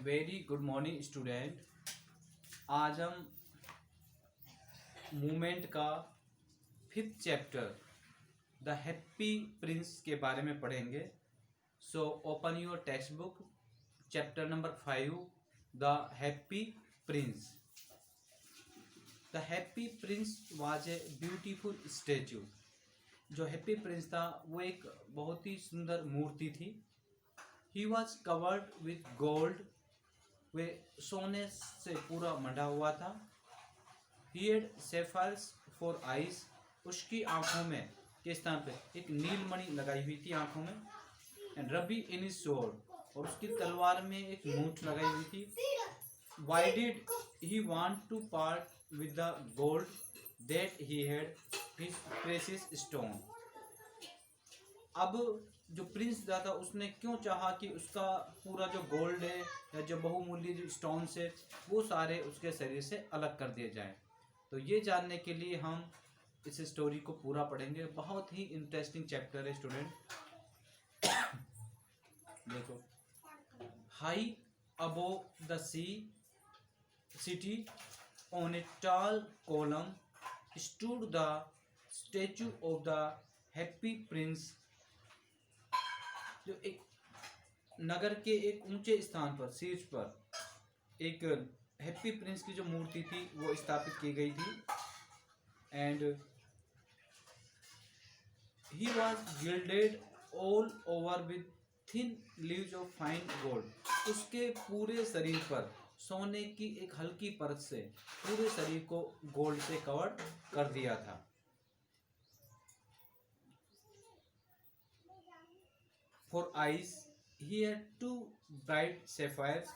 Very good morning student. आज हम movement का fifth chapter the happy prince के बारे में पढ़ेंगे। So open your text book, chapter number 5, the happy prince. The happy prince was a beautiful statue. जो हैप्पी प्रिंस था वो एक बहुत ही सुंदर मूर्ति थी। He was covered with gold, वे सोने से पूरा मंडा हुआ था। He had sapphires for eyes, उसकी आंखों में के स्थान पे एक नीलमणि लगाई हुई थी आंखों में। And ruby in his sword, और उसकी तलवार में एक मूठ लगाई हुई थी। Why did he want to part with the gold that he had his precious stone. अब जो प्रिंस था उसने क्यों चाहा कि उसका पूरा जो गोल्ड है या जो बहुमूल्य जो स्टोन्स है वो सारे उसके शरीर से अलग कर दिए जाएं। तो ये जानने के लिए हम इस स्टोरी को पूरा पढ़ेंगे। बहुत ही इंटरेस्टिंग चैप्टर है स्टूडेंट। देखो, high above the sea city on a tall column stood the statue of the happy prince. जो एक नगर के एक ऊंचे स्थान पर, शीर्ष पर एक हैप्पी प्रिंस की जो मूर्ति थी वो स्थापित की गई थी। And he was gilded all over with thin leaves of fine gold. उसके पूरे शरीर पर सोने की एक हल्की परत से पूरे शरीर को गोल्ड से कवर कर दिया था। For eyes he had 2 bright sapphires,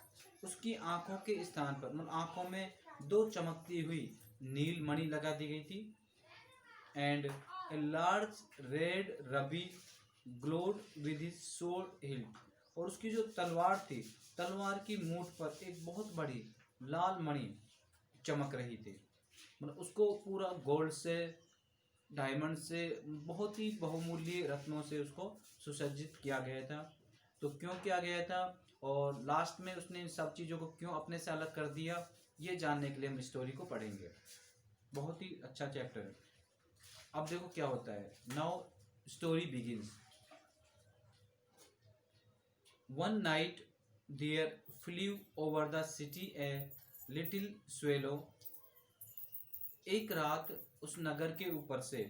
उसकी आंखों के स्थान पर मतलब आंखों में 2 चमकती हुई नील मणि लगा दी गई थी। And a large red rabi glowed with his sword hilt, और उसकी जो तलवार थी, तलवार की मूठ पर एक बहुत बड़ी लाल मणि चमक रही थी। मतलब उसको पूरा गोल्ड से, डायमंड से, बहुत ही बहुमूल्य रत्नों से उसको सुसज्जित किया गया था। तो क्यों किया गया था और लास्ट में उसने इन सब चीज़ों को क्यों अपने से अलग कर दिया, ये जानने के लिए हम स्टोरी को पढ़ेंगे। बहुत ही अच्छा चैप्टर है। अब देखो क्या होता है। Now story begins. One night there flew over the city a little swallow. एक रात उस नगर के ऊपर से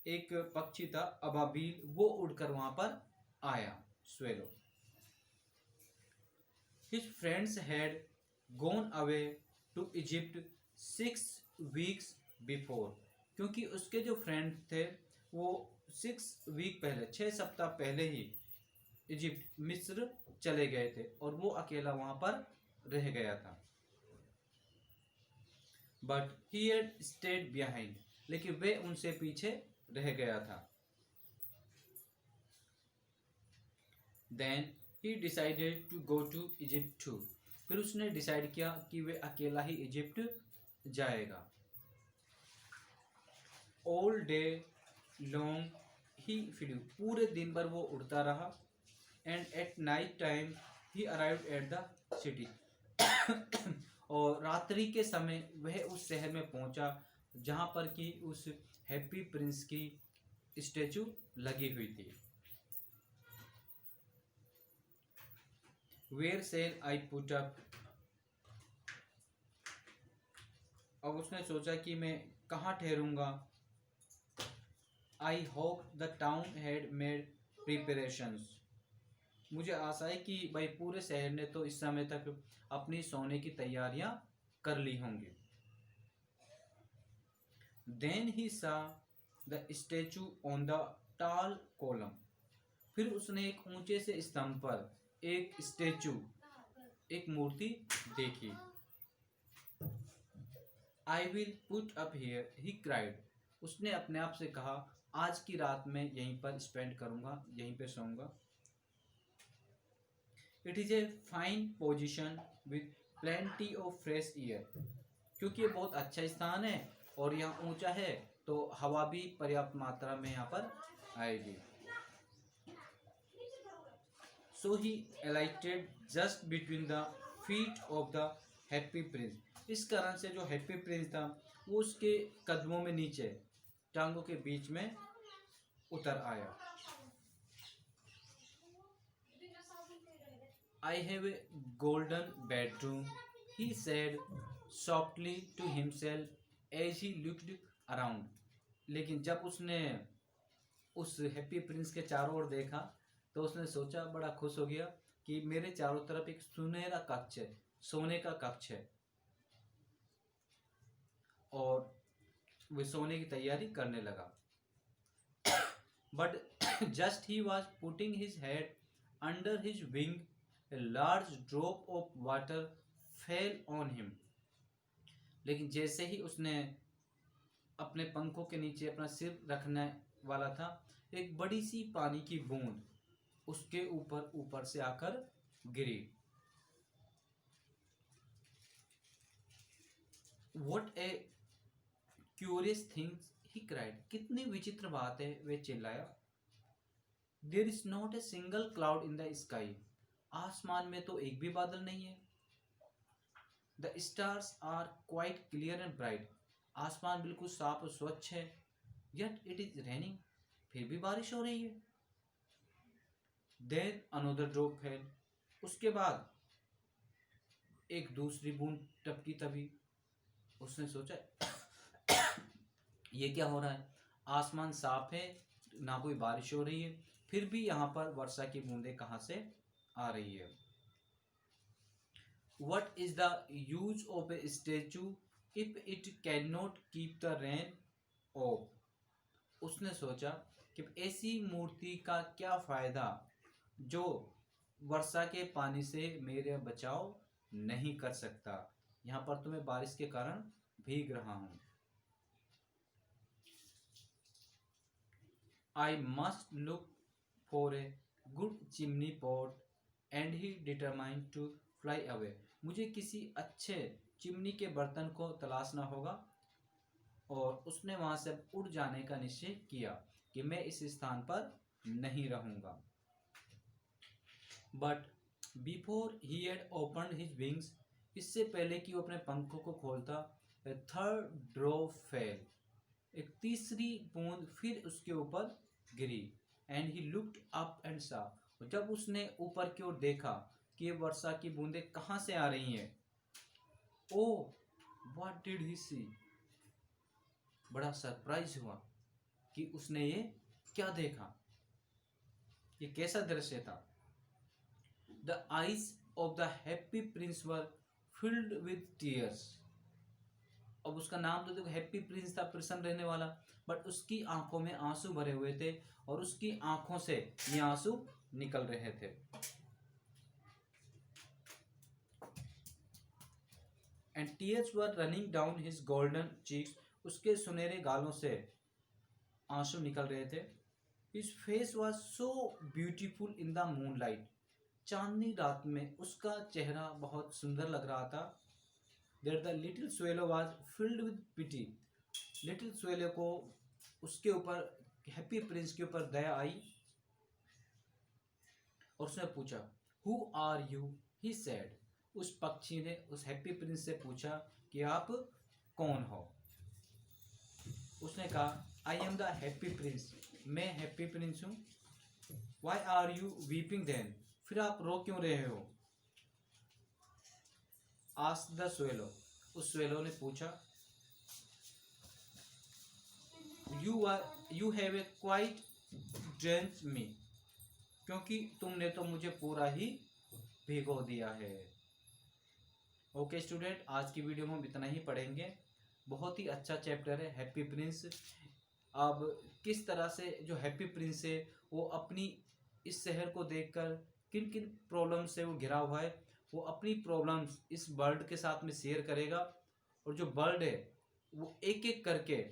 एक पक्षी था, अबाबील, वो उड़कर वहां पर आया, swallow. His friends had gone away to Egypt 6 weeks before, क्योंकि उसके जो फ्रेंड थे वो 6 वीक पहले, 6 सप्ताह पहले ही इजिप्ट, मिस्र चले गए थे और वो अकेला वहां पर रह गया था। But he had stayed behind, लेकिन वे उनसे पीछे रह गया था। Then he decided to go to Egypt too, फिर उसने डिसाइड किया कि वे अकेला ही इजिप्ट जाएगा। All day long he flew, पूरे दिन भर वो उड़ता रहा। And at night time he arrived at the city, और रात्रि के समय वह उस शहर में पहुंचा जहां पर कि उस हैप्पी प्रिंस की स्टैचू लगी हुई थी। Where shall I put up, अब उसने सोचा कि मैं कहाँ ठहरूंगा। I hope the town had made preparations, मुझे आशा है कि भाई पूरे शहर ने तो इस समय तक अपनी सोने की तैयारियां कर ली होंगी। देन ही सा the statue on the tall column, फिर उसने एक ऊंचे से स्तंभ पर एक स्टैचू, एक मूर्ति देखी। I will put up here he cried, उसने अपने आप से कहा आज की रात मैं यहीं पर स्पेंड करूंगा, यहीं पे सोऊंगा। It is a fine position with plenty of fresh air, क्योंकि ये बहुत अच्छा स्थान है और यहाँ ऊंचा है तो हवा भी पर्याप्त मात्रा में यहाँ पर आएगी। सो ही alighted just between the feet of the happy Prince. इस कारण से जो हैप्पी प्रिंस था वो उसके कदमों में नीचे टांगों के बीच में उतर आया। I have a golden bedroom, he said softly to himself as he looked around. लेकिन जब उसने उस हैप्पी प्रिंस के चारों ओर देखा तो उसने सोचा, बड़ा खुश हो गया कि मेरे चारों तरफ एक सुनहरा कक्ष है, सोने का कक्ष है, और वे सोने की तैयारी करने लगा। But just he was putting his head under his wing, a large drop of water fell on him. लेकिन जैसे ही उसने अपने पंखों के नीचे अपना सिर रखने वाला था, एक बड़ी सी पानी की बूंद उसके ऊपर से आकर गिरी। What a curious thing, he cried. कितनी विचित्र बात है, वे चिल्लाया। There is not a single cloud in the sky. आसमान में तो एक भी बादल नहीं है। The stars are quite clear and bright. आसमान बिल्कुल साफ और स्वच्छ है। Yet it is raining. फिर भी बारिश हो रही है। Then another drop fell. उसके बाद एक दूसरी बूंद टपकी। तभी उसने सोचा ये क्या हो रहा है, आसमान साफ है, ना कोई बारिश हो रही है, फिर भी यहाँ पर वर्षा की बूंदें कहाँ से आ रही है। What is the use of a statue if it cannot keep the rain off? उसने सोचा कि ऐसी मूर्ति का क्या फायदा जो वर्षा के पानी से मेरे बचाव नहीं कर सकता। यहाँ पर तो मैं बारिश के कारण भीग रहा हूँ। I must look for a good chimney pot and he determined to fly away. मुझे किसी अच्छे चिमनी के बर्तन को तलाशना होगा, और उसने वहां से उड़ जाने का निश्चय किया कि मैं इस स्थान पर नहीं रहूंगा। But before he had opened his wings, इससे पहले कि वो अपने पंखों को खोलता, a third drop fell. एक तीसरी बूंद फिर उसके ऊपर गिरी। And he looked up and saw, और जब उसने ऊपर की ओर देखा कि वर्षा की बूंदें कहाँ से आ रही हैं, ओ व्हाट डिड ही सी, बड़ा सरप्राइज हुआ कि उसने ये क्या देखा, ये कैसा दृश्य था। The eyes of the happy Prince were filled with tears. अब उसका नाम तो देखो हैप्पी प्रिंस था, प्रसन्न रहने वाला, बट उसकी आंखों में आंसू भरे हुए थे, और उसकी आंखों से ये आंसू निकल रहे थे। And tears were running down his golden cheeks, उसके सुनहरे गालों से आंसू निकल रहे थे। His face was so beautiful in the moonlight, चांदनी रात में उसका चेहरा बहुत सुंदर लग रहा था। That the little swallow was filled with pity. Little swallow को उसके ऊपर, हैप्पी प्रिंस के ऊपर दया आई, और उसने पूछा Who are you? He said. उस पक्षी ने उस हैप्पी प्रिंस से पूछा कि आप कौन हो। उसने कहा I am the happy prince. मैं हैप्पी प्रिंस हूँ। Why are you weeping then? फिर आप रो क्यों रहे हो? Asked the swallow. उस swallow ने पूछा You have a quite drenched me. क्योंकि तुमने तो मुझे पूरा ही भिगो दिया है। ओके स्टूडेंट, आज की वीडियो में हम इतना ही पढ़ेंगे। बहुत ही अच्छा चैप्टर है हैप्पी प्रिंस। अब किस तरह से जो हैप्पी प्रिंस है वो अपनी इस शहर को देखकर किन किन प्रॉब्लम से वो घिरा हुआ है, वो अपनी प्रॉब्लम्स इस बर्ड के साथ में शेयर करेगा, और जो बर्ड है वो एक एक करके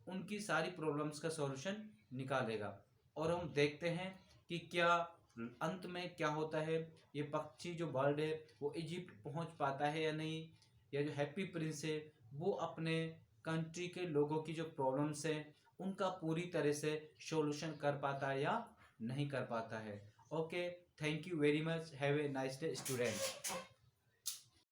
उनकी सारी प्रॉब्लम्स का सॉल्यूशन निकालेगा। और हम देखते हैं कि क्या अंत में क्या होता है, ये पक्षी जो बर्ड है वो इजिप्ट पहुंच पाता है या नहीं, या जो हैप्पी प्रिंस है वो अपने कंट्री के लोगों की जो प्रॉब्लम्स है उनका पूरी तरह से सॉल्यूशन कर पाता है या नहीं कर पाता है। Okay, thank you very much, have a nice day student.